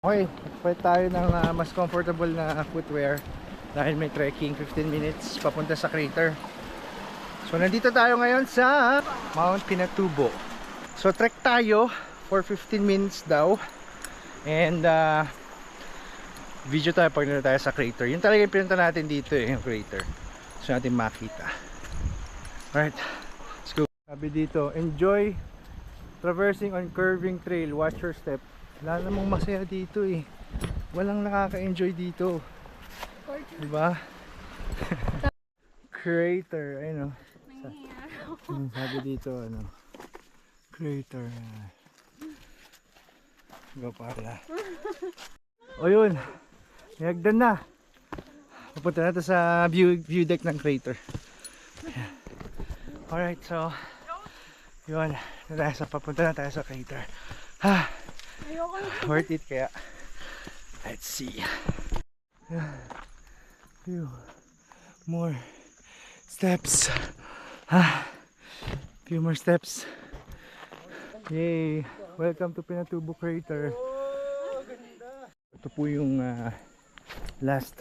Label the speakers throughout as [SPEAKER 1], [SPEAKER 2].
[SPEAKER 1] Okay, pwede tayo ng mas comfortable na footwear dahil may trekking 15 minutes papunta sa crater. So nandito tayo ngayon sa Mount Pinatubo. So trek tayo for 15 minutes daw. And video tayo pag nila tayo sa crater. Yun talaga yung pinunta natin dito yung crater. So natin makita. Alright, let's go. Sabi dito, enjoy traversing on curving trail, watch your step. Wala namang masaya dito eh. Walang nakaka-enjoy dito. Diba? Crater, ayun o. Sabi dito ano, crater. Diba pala? O yun, niyagdan na. Papunta na to sa view deck ng crater. Alright, so yun, papunta na tayo sa crater. Worth it kaya. Let's see. Few more steps. Few more steps. Yay! Welcome to Pinatubo Crater. Ito po yung last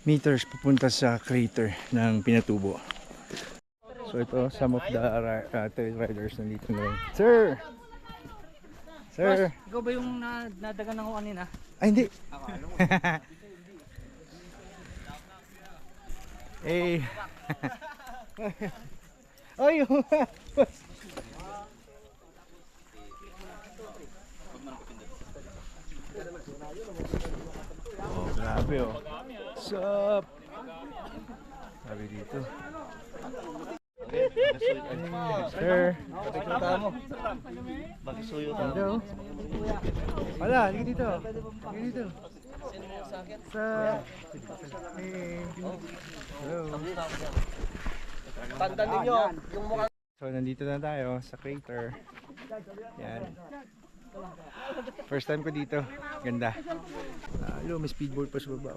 [SPEAKER 1] meters papunta sa crater ng Pinatubo. So ito, some of the trail riders nandito ngayon. Sir! Sir!
[SPEAKER 2] Boss, ikaw ba yung nadagan ako kanina?
[SPEAKER 1] Ay, hindi! Eh! Ay! Oh, grabe oh. What's up? Sabi dito. Sir,
[SPEAKER 3] Magsuyo ka.
[SPEAKER 1] hello. Wala, hindi dito. Hindi dito. Sa hello.
[SPEAKER 3] Tanda ninyo, yung mukha.
[SPEAKER 1] So nandito na tayo sa crater. Yan. First time ko dito. Ganda. May speedboat pa sa baba.